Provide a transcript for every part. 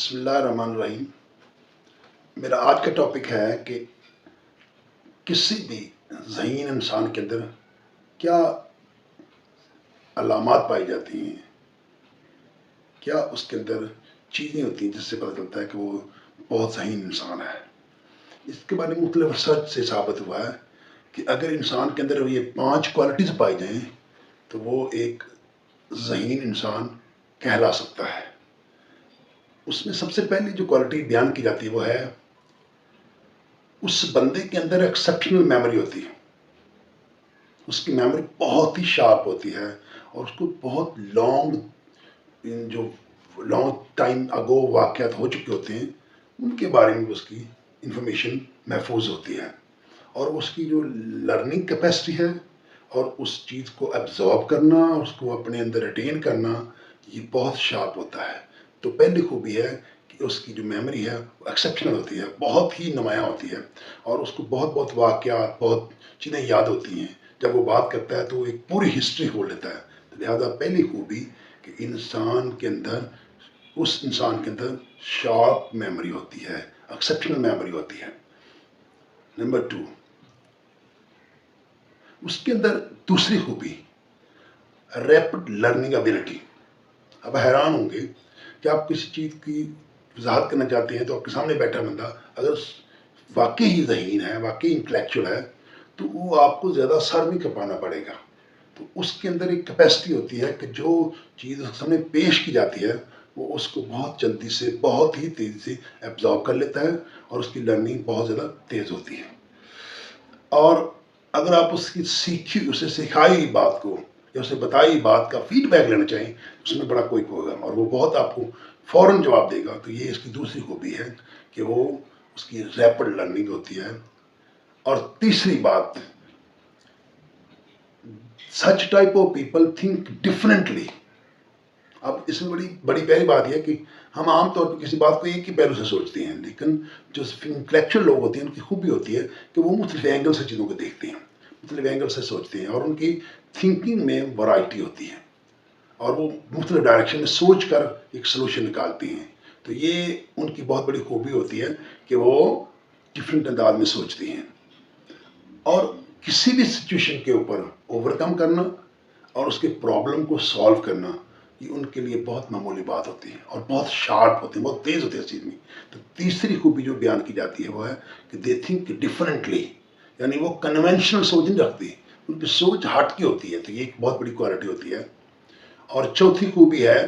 بسم اللہ الرحمن الرحیم۔ میرا آج کا ٹاپک ہے کہ کسی بھی ذہین انسان کے اندر کیا علامات پائی جاتی ہیں، کیا اس کے اندر چیزیں ہوتی ہیں جس سے پتہ چلتا ہے کہ وہ بہت ذہین انسان ہے۔ اس کے بارے میں مختلف ریسرچ سے ثابت ہوا ہے کہ اگر انسان کے اندر یہ 5 کوالٹیز پائی جائیں تو وہ ایک ذہین انسان کہلا سکتا ہے۔ اس میں سب سے پہلی جو کوالٹی بیان کی جاتی ہے وہ ہے اس بندے کے اندر ایکسیپشنل میموری ہوتی ہے۔ اس کی میموری بہت ہی شارپ ہوتی ہے اور اس کو بہت لانگ ٹائم اگو واقعات ہو چکے ہوتے ہیں ان کے بارے میں اس کی انفارمیشن محفوظ ہوتی ہے، اور اس کی جو لرننگ کیپیسٹی ہے اور اس چیز کو ایبزارب کرنا، اس کو اپنے اندر ریٹین کرنا، یہ بہت شارپ ہوتا ہے۔ تو پہلی خوبی ہے کہ اس کی جو میموری ہے وہ ایکسیپشنل ہوتی ہے، بہت ہی نمایاں ہوتی ہے، اور اس کو بہت واقعات، بہت چیزیں یاد ہوتی ہیں۔ جب وہ بات کرتا ہے تو وہ ایک پوری ہسٹری ہو لیتا ہے۔ لہذا پہلی خوبی کہ اس انسان کے اندر شارپ میموری ہوتی ہے، ایکسیپشنل میموری ہوتی ہے۔ نمبر 2، اس کے اندر دوسری خوبی ریپڈ لرننگ ابیلٹی۔ اب حیران ہوں گے کہ آپ کسی چیز کی وضاحت کرنا چاہتے ہیں تو آپ کے سامنے بیٹھا بندہ اگر واقعی ہی ذہین ہے، واقعی انٹلیکچوئل ہے، تو وہ آپ کو زیادہ سر نہیں کھپانا پڑے گا۔ تو اس کے اندر ایک کیپیسٹی ہوتی ہے کہ جو چیز اس کے سامنے پیش کی جاتی ہے وہ اس کو بہت جلدی سے، بہت ہی تیزی سے ایبزارب کر لیتا ہے، اور اس کی لرننگ بہت زیادہ تیز ہوتی ہے۔ اور اگر آپ اسے سکھائی بات کو یا اسے بتائی بات کا فیڈ بیک لینا چاہیں، اس میں بڑا کوئی ہوگا اور وہ بہت آپ کو فوراً جواب دے گا۔ تو یہ اس کی دوسری خوبی ہے کہ وہ اس کی ریپڈ لرننگ ہوتی ہے۔ اور تیسری بات، such type of people think differently۔ اب اس میں بڑی پہلی بات یہ ہے کہ ہم عام طور پہ کسی بات کو ایک ہی پہلو سے سوچتے ہیں، لیکن جو انٹلیکچوئل لوگ ہوتے ہیں ان کی خوبی ہوتی ہے کہ وہ مختلف اینگل سے چیزوں کو دیکھتے ہیں، مختلف اینگل سے سوچتے ہیں، اور ان کی تھنکنگ میں ورائٹی ہوتی ہے، اور وہ مختلف ڈائریکشن میں سوچ کر ایک سلوشن نکالتے ہیں۔ تو یہ ان کی بہت بڑی خوبی ہوتی ہے کہ وہ ڈفرینٹ انداز میں سوچتے ہیں، اور کسی بھی سچویشن کے اوپر اوورکم کرنا اور اس کے پرابلم کو سالو کرنا، یہ ان کے لیے بہت معمولی بات ہوتی ہے اور بہت شارپ ہوتے ہیں، بہت تیز ہوتے ہیں اس چیز میں۔ تو تیسری خوبی جو بیان کی جاتی ہے وہ ہے کہ دے تھنک ڈفرینٹلی، یعنی وہ کنونشنل سوچ نہیں رکھتے، ان کی سوچ ہٹ کی ہوتی ہے۔ تو یہ ایک بہت بڑی کوالٹی ہوتی ہے۔ اور چوتھی خوبی ہے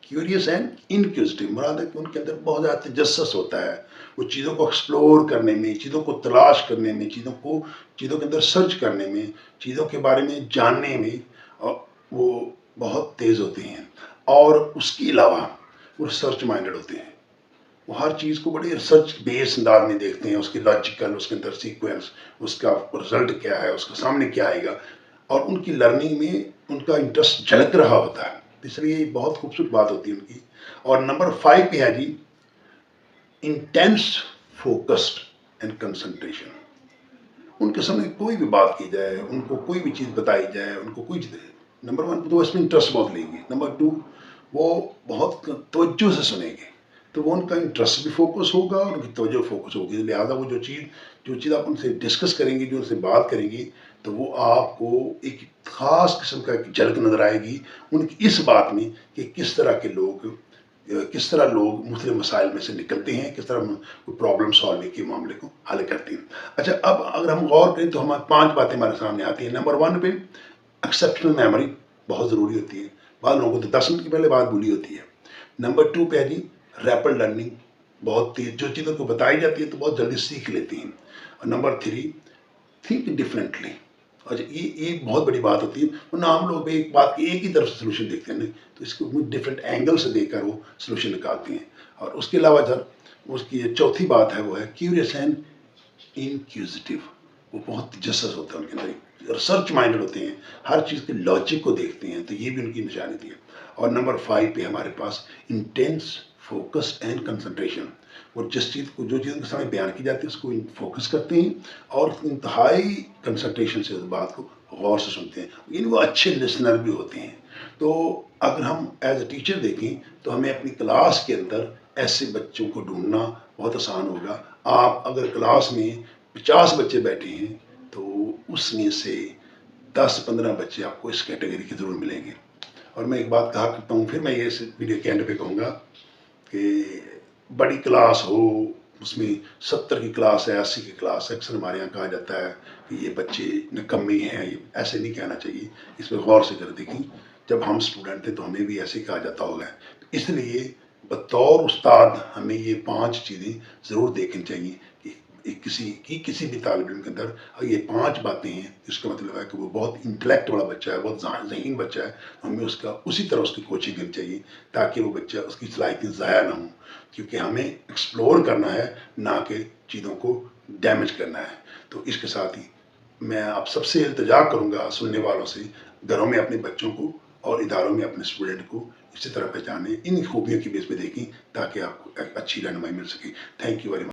کیوریس اینڈ انکوزیٹو۔ مراد ہے کہ ان کے اندر بہت زیادہ تجسس ہوتا ہے، وہ چیزوں کو ایکسپلور کرنے میں، چیزوں کو تلاش کرنے میں، چیزوں کے اندر سرچ کرنے میں، چیزوں کے بارے میں جاننے میں وہ بہت تیز ہوتے ہیں۔ اور اس کے علاوہ وہ ریسرچ مائنڈڈ ہوتے ہیں، وہ ہر چیز کو بڑے ریسرچ بیس انداز میں دیکھتے ہیں، اس کے لاجیکل، اس کے اندر سیکوینس، اس کا رزلٹ کیا ہے، اس کے سامنے کیا آئے گا، اور ان کی لرننگ میں ان کا انٹرسٹ جھلک رہا ہوتا ہے۔ اس لیے یہ بہت خوبصورت بات ہوتی ہے ان کی۔ اور نمبر 5 پہ ہے جی انٹینس فوکسڈ اینڈ کنسنٹریشن۔ ان کے سامنے کوئی بھی بات کی جائے، ان کو کوئی بھی چیز بتائی جائے، ان کو کوئی چیز، نمبر 1 تو اس میں انٹرسٹ بہت لیں گے، نمبر 2 وہ بہت توجہ سے سنیں گے، تو وہ ان کا انٹرسٹ بھی فوکس ہوگا اور ان کی توجہ فوکس ہوگی۔ لہٰذا وہ جو چیز آپ ان سے ڈسکس کریں گی، جو ان سے بات کریں گی، تو وہ آپ کو ایک خاص قسم کا ایک جھلک نظر آئے گی ان کی اس بات میں کہ کس طرح لوگ مختلف مسائل میں سے نکلتے ہیں، کس طرح پرابلم سالونگ کے معاملے کو حل کرتے ہیں۔ اچھا، اب اگر ہم غور کریں تو ہمارے 5 باتیں ہمارے سامنے آتی ہیں۔ نمبر 1 پہ ایکسیپشنل میموری بہت ضروری ہوتی ہے، بعض لوگوں کو تو 10 منٹ کی پہلے بات بھولی ہوتی ہے۔ نمبر 2 پہ ہے جی ریپڈ لرننگ، بہت تیز، جو چیزوں کو بتائی جاتی ہے تو بہت جلدی سیکھ لیتے ہیں۔ اور نمبر 3 تھنک ڈفرینٹلی۔ اچھا، یہ بہت بڑی بات ہوتی ہے، ورنہ عام لوگ ایک بات کی ایک ہی طرف سے سلوشن دیکھتے ہیں، تو اس کو ڈفرینٹ اینگل سے دیکھ کر وہ سلوشن نکالتے ہیں۔ اور اس کے علاوہ اس کی چوتھی بات ہے وہ ہے کیوریس اینڈ انکوزیٹو۔ وہ بہت تجسس ہوتا ہے ان کے اندر، ریسرچ مائنڈڈ ہوتے ہیں، ہر چیز کے لاجک کو دیکھتے ہیں، تو یہ بھی ان کی نشانی تھی۔ اور نمبر 5 پہ ہمارے پاس انٹینس فوکس اینڈ کنسنٹریشن۔ وہ جو چیز ان کے سامنے بیان کی جاتی ہے اس کو فوکس کرتے ہیں اور انتہائی کنسنٹریشن سے اس بات کو غور سے سنتے ہیں، یعنی وہ اچھے لسنر بھی ہوتے ہیں. تو اگر ہم ایز اے ٹیچر دیکھیں تو ہمیں اپنی کلاس کے اندر ایسے بچوں کو ڈھونڈنا بہت آسان ہوگا. آپ اگر کلاس میں 50 بچے بیٹھے ہیں تو اس میں سے 10-15 بچے آپ کو اس کیٹیگری کے ضرور ملیں گے. اور میں ایک بات کہا کرتا ہوں، پھر میں یہ اس ویڈیو کے اینڈ پہ کہوں گا کہ بڑی کلاس ہو، اس میں 70 کی کلاس ہے، 80 کی کلاس ہے، اکثر ہمارے یہاں کہا جاتا ہے کہ یہ بچے نکمی ہیں. ایسے نہیں کہنا چاہیے، اس پہ غور سے کر دیکھیں. جب ہم اسٹوڈنٹ تھے تو ہمیں بھی ایسے کہا جاتا ہوگا. اس لیے بطور استاد ہمیں یہ 5 چیزیں ضرور دیکھنی چاہیے کہ کسی بھی طالب علم کے اندر یہ 5 باتیں ہیں. اس کا مطلب ہے کہ وہ بہت انٹلیکٹ والا بچہ ہے، بہت ذہین بچہ ہے. ہمیں اسی طرح اس کی کوچنگ کرنی چاہیے تاکہ وہ بچہ، اس کی صلاحیتیں ضائع نہ ہوں. کیونکہ ہمیں ایکسپلور کرنا ہے، نہ کہ چیزوں کو ڈیمیج کرنا ہے. تو اس کے ساتھ ہی میں آپ سب سے التجا کروں گا، سننے والوں سے، گھروں میں اپنے بچوں کو اور اداروں میں اپنے اسٹوڈنٹ کو اسی طرح پہچانیں، ان خوبیوں کی بیس پہ دیکھیں تاکہ آپ کو ایک اچھی رہنمائی مل سکے. Thank you very much.